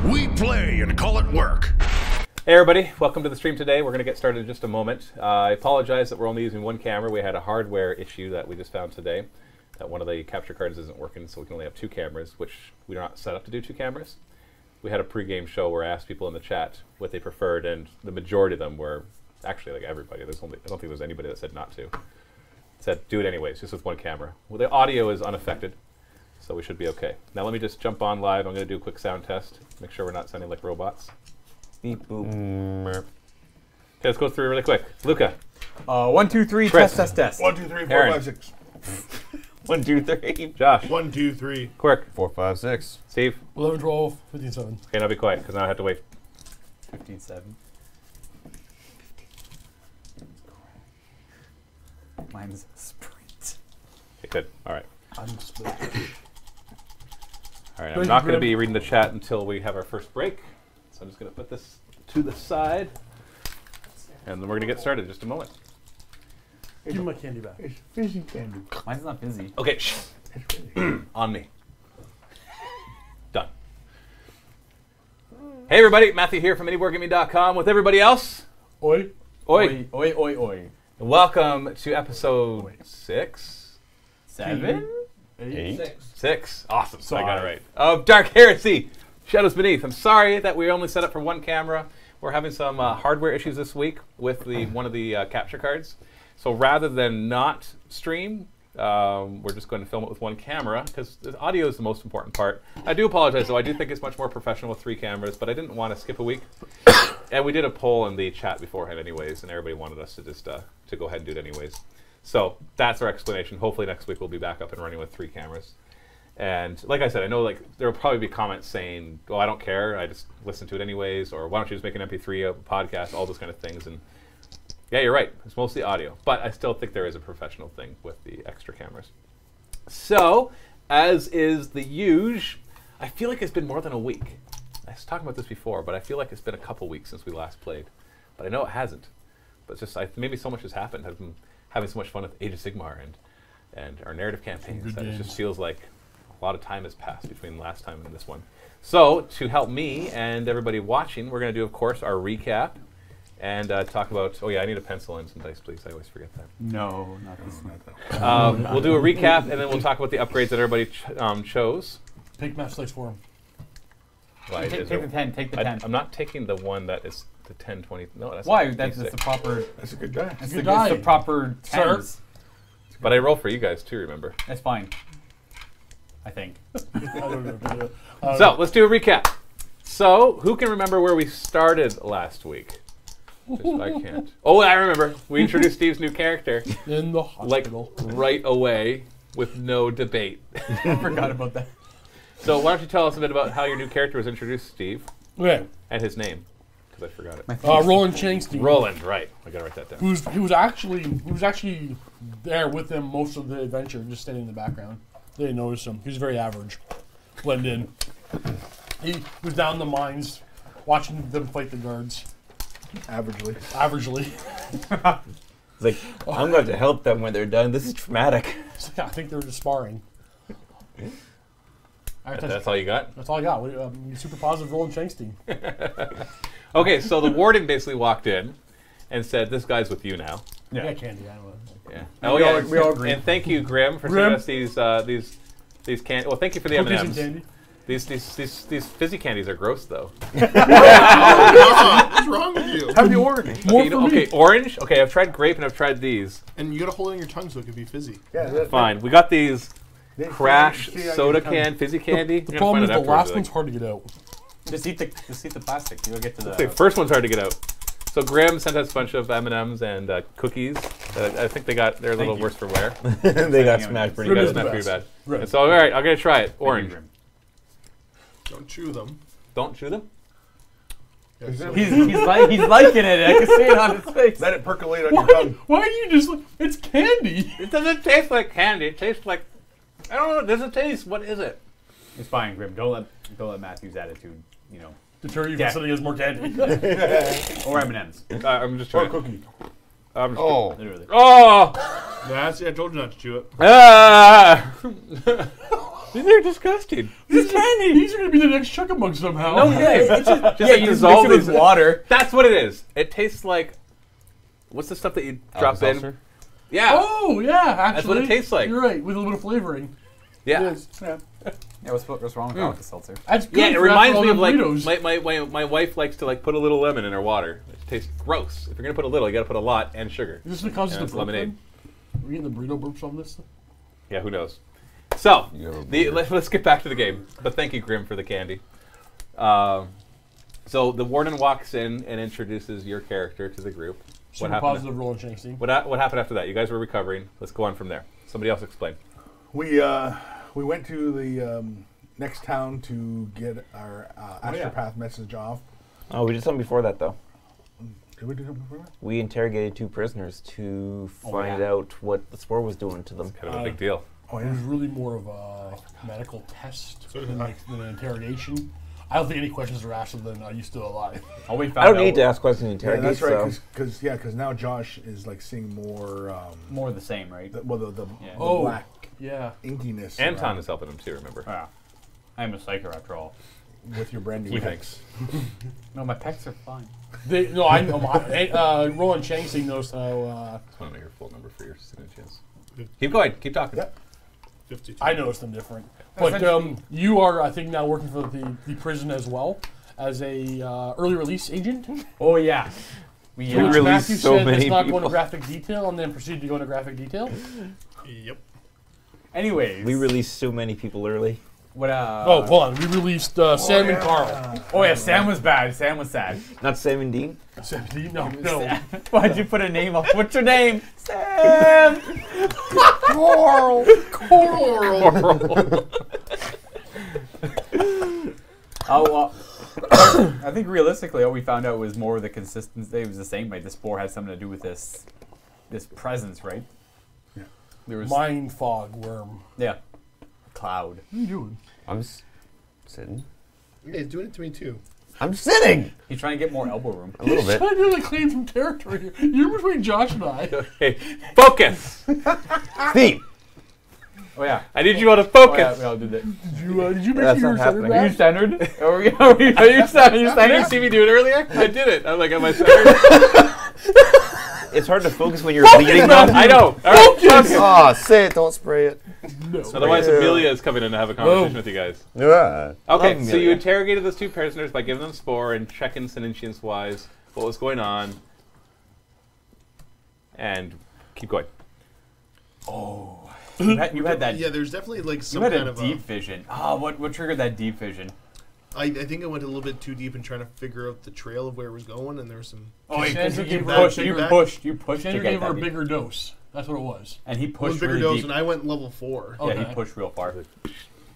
We play and call it work. Hey everybody, welcome to the stream today. We're going to get started in just a moment. I apologize that we're only using one camera. We had a hardware issue that we just found today, that one of the capture cards isn't working, so we can only have two cameras, which we're not set up to do two cameras. We had a pre-game show where I asked people in the chat what they preferred, and the majority of them were, actually like everybody, I don't think there was anybody that said not to. Said do it anyways, just with one camera. Well, the audio is unaffected, so we should be okay. Now let me just jump on live. I'm going to do a quick sound test, make sure we're not sounding like robots. Beep, boop. Okay, let's go through really quick. Luca. 1, 2, 3, Chris. test. 1, 2, 3, 4, Aaron. 5, 6. 1, 2, 3. Josh. 1, 2, 3. Quirk. 4, 5, 6. Steve. 11, 12, 15, 7. Okay, now be quiet, because now I have to wait. 15, 7. Mine's sprint. Okay, good. All right. I'm split. All right, I'm not going to be reading the chat until we have our first break. So I'm just going to put this to the side, and then we're going to get started in just a moment. Give me my candy back. It's fizzy candy. Mine's not busy. Okay, shh. On me. Done. Hey everybody, Matthew here from MiniWarGaming.com with everybody else. Oi. Oi. Oi, oi, oi. Welcome to episode 6? 7? 8. 6. Awesome. I got it Five. right. Of Dark Heresy. Shadows Beneath. I'm sorry that we only set up for one camera. We're having some hardware issues this week with one of the capture cards. So rather than not stream, we're just going to film it with one camera because the audio is the most important part. I do apologize, though. I do think it's much more professional with 3 cameras, but I didn't want to skip a week. And we did a poll in the chat beforehand anyways, and everybody wanted us to just to go ahead and do it anyways. So that's our explanation. Hopefully next week we'll be back up and running with 3 cameras. And like I said, I know like there will probably be comments saying, "Oh, I don't care. I just listen to it anyways," or "Why don't you just make an MP3 of a podcast?" All those kind of things. And yeah, you're right. It's mostly audio, but I still think there is a professional thing with the extra cameras. So, as is the usual, I feel like it's been more than a week. I was talking about this before, but I feel like it's been a couple weeks since we last played. But I know it hasn't. But it's just maybe so much has happened. I've been having so much fun with Age of Sigmar and our narrative campaigns that it just feels like a lot of time has passed between last time and this one. So, to help me and everybody watching, we're going to do, of course, our recap and talk about... Oh, yeah, I need a pencil and some dice, please. I always forget that. No, not this one. We'll do a recap, and then we'll talk about the upgrades that everybody chose. Take match slice for him. Right, Take the 10, take the 10. I'm not taking the one that is the 10, 20... No, that's Why? not That's the proper... That's a good die. That's Good the, die. it's the proper Sir. 10s. But I roll for you guys, too, remember? That's fine. I think. I don't know. So, let's do a recap. So, who can remember where we started last week? Just, I can't. Oh, I remember. We introduced Steve's new character, In the like, hospital. right away, with no debate. I forgot about that. So, why don't you tell us a bit about how your new character was introduced, Steve, Okay. and his name, because I forgot it. Roland Changstein. Roland, right. I gotta write that down. He was actually there with them most of the adventure, just standing in the background. They didn't notice him. He was very average. Blend in. He was down in the mines, watching them fight the guards. Averagely. Averagely. It's like, I'm going to help them when they're done. This is traumatic. So, I think they were just sparring. That's all you got? That's all I got. Super positive Roland Changstein. Okay, so the warden basically walked in and said, "This guy's with you now." Yeah. I got candy. I don't know. Yeah. We all agree. And thank you, Grim, for Grim. sending us these candy. Well, thank you for the Cookies and M&Ms. candy. These fizzy candies are gross, though. What's wrong with you? Have you ordered? More for me. Okay, orange. Okay, I've tried grape and I've tried these. And you gotta hold it in your tongue so it can be fizzy. Yeah, Fine. We got these they Crash see on soda your tongue. can fizzy candy. The You're gonna problem is find the it last afterwards, one's hard to get out. Just eat the plastic. You'll get to The the... first one's hard to get out. So Graham sent us a bunch of M&Ms and cookies. I think they're a little you. worse for wear. They got smashed pretty You guys is good. the not pretty bad. best. Right. And so, all right, I'm gonna try it. Orange. Don't chew them. Don't chew them. Yeah, so He's liking it. I can see it on his face. let it percolate on your tongue. Why do you just... It's candy. It doesn't taste like candy. It tastes like, I don't know. It doesn't taste. What is it? It's fine, Grim. Don't let Matthew's attitude, Deter you Yeah. from sending us more candy. or M&Ms. I'm just Or trying. cookie. I'm just Literally. Oh! Yeah, see, I told you not to chew it. Ah! They're disgusting. These are gonna be the next Chug-a-Mug somehow. No, it's just Yeah, like you just dissolve mix it with these- water. That's what it is. It tastes like. What's the stuff that you drop in? Alka-Seltzer? Yeah. Oh yeah, actually. That's what it tastes like. You're right, with a little bit of flavoring. Yeah. It is. Yeah, what's wrong with Alka-Seltzer? That's good. Yeah, it for reminds after me all of like them burritos. my wife likes to like put a little lemon in her water. It tastes gross. If you're gonna put a little, you gotta put a lot and sugar. Is this because And of it's the burp lemonade. then? Are we getting the burrito burps on this? Yeah, who knows? So You have a let's get back to the game. But thank you, Grim, for the candy. So the warden walks in and introduces your character to the group. Super happened? positive roll and chasing. What happened after that? You guys were recovering. Let's go on from there. Somebody else explain. We went to the next town to get our astropath message off. Oh, we did something before that, though. Did we do something before that? We interrogated 2 prisoners to find yeah. out what the spore was doing to them. Kind of a big deal. Oh It yeah. was really more of a medical test So did than, I. than an interrogation. I don't think any questions were asked other than, are you still alive? All we found I don't out need to ask questions and Yeah, interrogate, that's right. so... Because now Josh is like seeing more. more of the same, right? The Yeah. Oh. black Yeah. inkiness. Anton around is helping him too. Remember? Yeah. I'm a psyker after all. with your brand new He pecs. No, my pecs are fine. No, I know. Roland Changsing knows how. I just want to know your full number for your signature. Keep going. Keep talking. Yep. 52. I noticed them different. But you are, I think, now working for the prison as well as a early release agent. Oh yeah. We We Which released Matthew so said many it's not going people. to graphic detail, and then proceeded to go into graphic detail. Yep. Anyways, We released so many people early. what? Oh, hold on. We released Sam and Carl. Oh yeah, Sam was bad. Sam was sad. Not Sam and Dean? Sam, no. Why'd you put a name up? What's your name? Sam. Carl. Oh, I think realistically, all we found out was more of the consistency. It was the same, right? The spore had something to do with this presence, right? Yeah. There was Mind fog worm. yeah, cloud. What are you doing? I'm sitting. Yeah, he's doing it to me too. I'm sitting! He's trying to get more elbow room. A little bit. Trying to like claim some territory here. You're between Josh and I. Hey, focus! Steve! Oh yeah. I need you all to Oh, yeah, focus. we all did that. Did you make That's sure you were not centered, happening. Are you Matt? centered? Are you centered? I didn't see me do it earlier. I did it. I was like, am I centered? It's hard to focus when you're leading them. I know. All right, focus. Oh, say it, don't spray it. No. Otherwise, Amelia is coming in to have a conversation with you guys. Yeah. Okay, Love so you Amelia. interrogated those 2 prisoners by giving them spore and checking sentience-wise what was going on. And keep going. You had that. Yeah, there's definitely like You some had kind a of deep vision. Oh, what triggered that deep vision? I think I went a little bit too deep in trying to figure out the trail of where it was going, and there was some. Oh, Sandra you gave her pushed. a You bigger- pushed. You pushed. Sandra to get gave her a that deep. bigger dose. That's what it was. And he It was pushed bigger really dose, deep. and I went level 4. Oh. Yeah, Okay. he pushed real far.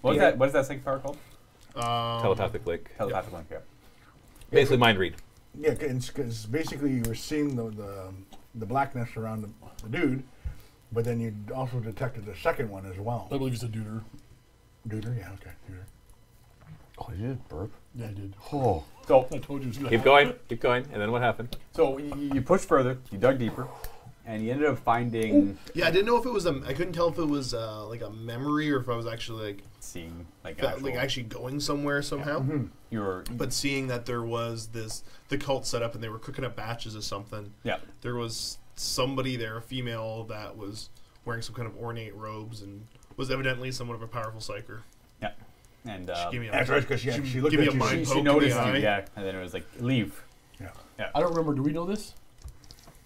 Yeah. What is that second power called? Telepathic link. Telepathic link. Yeah. Basically, mind read. Yeah, because basically you were seeing the blackness around the dude, but then you also detected the second one as well. I believe it's a duder. Duder, yeah, okay, Duder. Oh, you did burp? Yeah, I did. Oh. So I told you it was going Keep going. Keep going. And then what happened? So you pushed further, you dug deeper, and you ended up finding, Yeah, I didn't know if it was I couldn't tell if it was like a memory or if I was actually seeing like actually going somewhere somehow. your But seeing that there was the cult set up and they were cooking up batches of something. yeah. There was somebody there, a female, that was wearing some kind of ornate robes and was evidently somewhat of a powerful psyker. Yeah. And She gave me a, That's right, because she looked give me at a you. mind she poke in noticed the you, eye. yeah, and then it was like leave. I don't remember. Do we know this?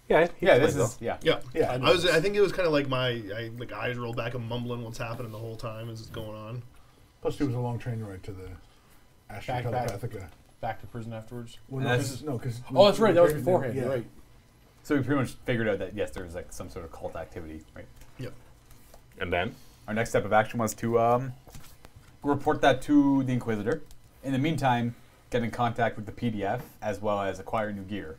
Yeah. Yeah, this is yeah. Yeah, Yeah, I was. I think it was kind of like like eyes rolled back and mumbling what's happening the whole time as it's going on. Plus, it was a long train ride to the Astro Back. Telepathica. Back to prison afterwards. Well, And no, that's- because Oh, that's right. That was beforehand. Yeah. You're right. So we pretty much figured out that yes, there was like some sort of cult activity, right? And then? Our next step of action was to report that to the Inquisitor. In the meantime, get in contact with the PDF as well as acquire new gear.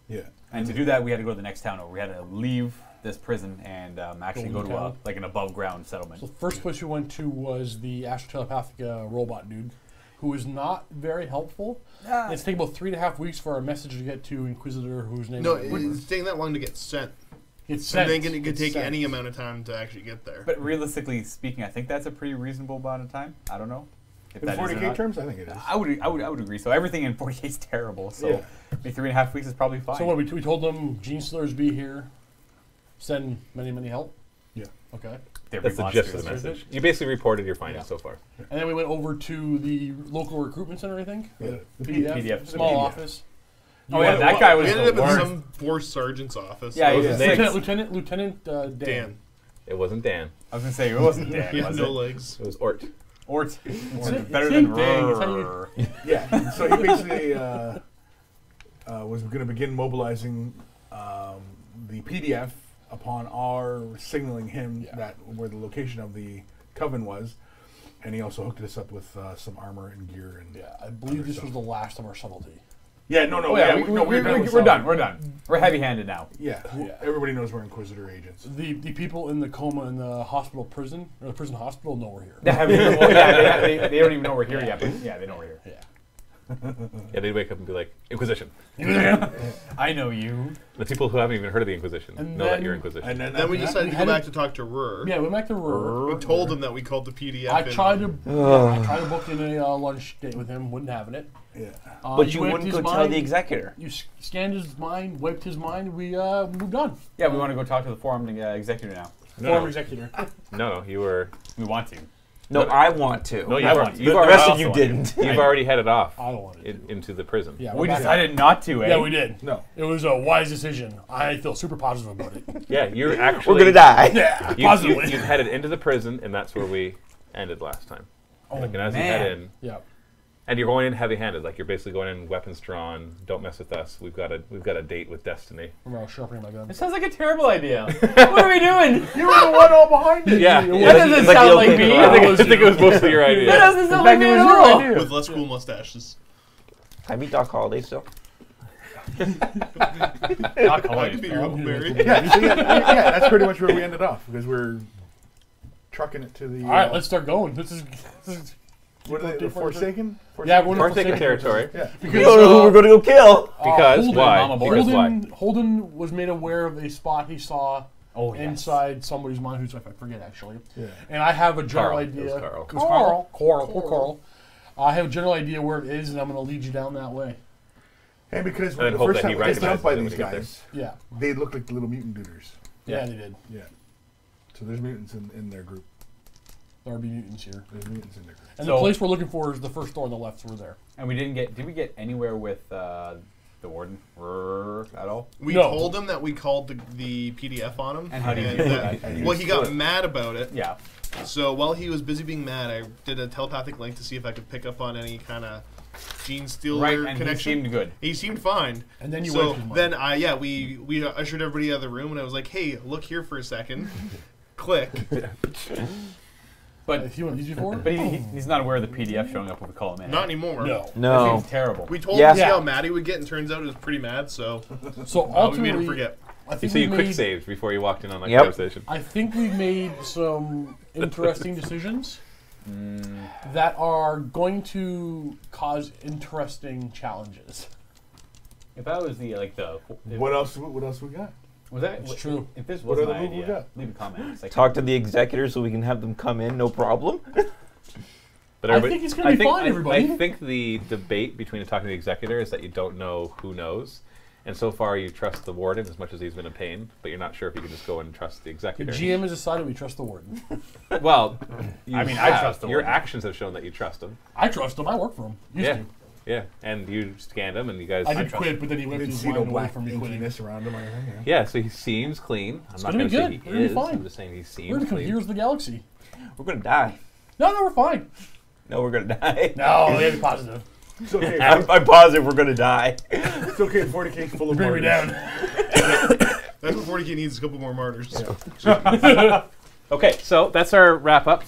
Yeah. And to do that, we had to go to the next town over. We had to leave this prison and actually go to town? like an above ground settlement. So the first place we went to was the Astro Telepathica robot dude, who is not very helpful. It's taken about 3.5 weeks for our message to get to Inquisitor, whose name No, I remember. it's taking that long to get sent. It's And sent. then it could It's take sent. any amount of time to actually get there. But realistically speaking, I think that's a pretty reasonable amount of time. I don't know. If In that is or 40K not. terms, I think it is. I would agree. So everything in 40K is terrible. So Yeah. maybe 3.5 weeks is probably fine. So what, we told them Gene Stealers be here, send many help. Yeah. Okay. They're That's the monsters. gist of the message. You basically reported your findings so far. And then we went over to the local recruitment center, I think. Yeah. The PDF. Small PDF. office. Oh yeah, that guy was We ended the up in worst. some poor sergeant's office. Yeah, That he was was his sick. name. Lieutenant Dan. Dan. It wasn't Dan. I was gonna say it wasn't Dan. He had was no it? legs. It was Ort. Ort. Same- Better same than thing. It's how Rrrr. Yeah. So he basically was going to begin mobilizing the PDF upon our signaling him that where the location of the coven was, and he also hooked us up with some armor and gear and Yeah, I believe this was the last of our subtlety. yeah. No, Oh yeah, we're done. with we're done. some- We're done. We're heavy-handed now. Yeah. Everybody knows we're Inquisitor agents. The people in the coma in the hospital prison, or the prison hospital, know we're here. They don't even know we're here yet. But yeah, they know we're here. Yeah. Yeah, they'd wake up and be like, Inquisition. I know you. The people who haven't even heard of the Inquisition And know that then- you're Inquisition. And then, Then we after decided we to go had back it- to talk to Rur. Yeah, we went back to Rur. We told him that we called the PDF. I in. tried to book in a lunch date with him, wouldn't having it. Yeah. But he you wiped wouldn't his go tell mind, the executor. You scanned his mind, wiped his mind, we moved on. Yeah, we want to go talk to the forum executive now. Former executor. No, you were. We want to. No, I want to. No, you I were. want to. You've The already, rest of also you want to. didn't. you've already headed off I don't want it. into the prison. Yeah, We we're back. decided not to, eh? Yeah, we did. No. It was a wise decision. I feel super positive about it. Yeah, you're actually. We're gonna die. Yeah, You, positively. you've headed into the prison, and that's where we ended last time. Oh, Like, and as you man. head in, Yeah. and you're going in heavy-handed, like you're basically going in weapons drawn. Don't mess with us. We've got a date with destiny. Remember, I was sharpening my gun. It sounds like a terrible idea. What are we doing? You were the one all behind it. Yeah, That yeah. doesn't It's like sound the like opening me. round. I think it was mostly your That idea. doesn't sound Back like me it at was your all. idea. With less cool mustaches. I meet Doc Holliday still. I could be your Huckleberry. Yeah, so yeah, that's pretty much where we ended off because we're trucking it to the. All right, let's start going. This is What are they? The Forsaken? Yeah, we're Forsaken territory. Yeah. We don't know who we're gonna go kill. Because Holden, why? Mama Boy. Because why? Holden was made aware of a spot he saw Oh, yes. inside somebody's mind, who's I forget actually. Yeah. And I have a general Carl. idea. It was Carl. It was Carl. Poor Carl. I have a general idea where it is, and I'm going to lead you down that way. And because And then the hope first that he time we got jumped by recognizes it when these he gets there. guys, Yeah. they looked like the little mutant duders. Yeah, they did. Yeah. So there's mutants in their group. There be mutants here. There's mutants in their group. And So- the place we're looking for is the first door on the left, so we're there. And we didn't get. Did we get anywhere with the warden Rrrr, at all? We No. told him that we called the PDF on him. And how do you and do that- that? Well, he got mad about it. Yeah. So while he was busy being mad, I did a telepathic link to see if I could pick up on any kind of Gene Stealer Right, and connection. he seemed good. He seemed fine. And then you so wiped his mind. then we ushered everybody out of the room, and I was like, "Hey, look here for a second." Click. But If you want to use you for it? but he's not aware of the PDF showing up when we call him in. Not anymore. No. That No. seems terrible. We told Yeah. him to see Yeah. how mad he would get, and turns out he was pretty mad. So So we made ultimately, him forget. I You think see, we you quick made, saved before you walked in on that Yep. conversation. I think we've made some interesting decisions that are going to cause interesting challenges. If that was the like the if, What else? What else we got? was that? It's true. If this What was other my move we idea, got? leave a comment. It's like, Talk to the executor so we can have them come in. No problem. But I everybody- think it's gonna be fine, everybody. I think the debate between talking to the executor is that you don't know who knows. And so far, you trust the warden as much as he's been a pain, but you're not sure if you can just go and trust the The executor. GM has decided we trust the warden. Well, I mean, I trust the Your warden. actions have shown that you trust him. I trust him. I work for him. Used Yeah, to. yeah. And you scanned him, and you guys. I did trust quit, but then he went Didn't his see no mind away black from me quitting. inkiness around him or anything. Yeah. Yeah, so he seems clean. I'm not gonna going be to say good. he We're gonna be is. fine. I'm just saying he We're seems going to clean. here's the galaxy. We're gonna die. No, we're fine. No, we're gonna die. No, we gotta be positive. It's okay. I'm positive we're gonna die. It's okay. 40K's full of Bring me martyrs. down. That's what 40K needs, a couple more martyrs. Okay, so that's our wrap up.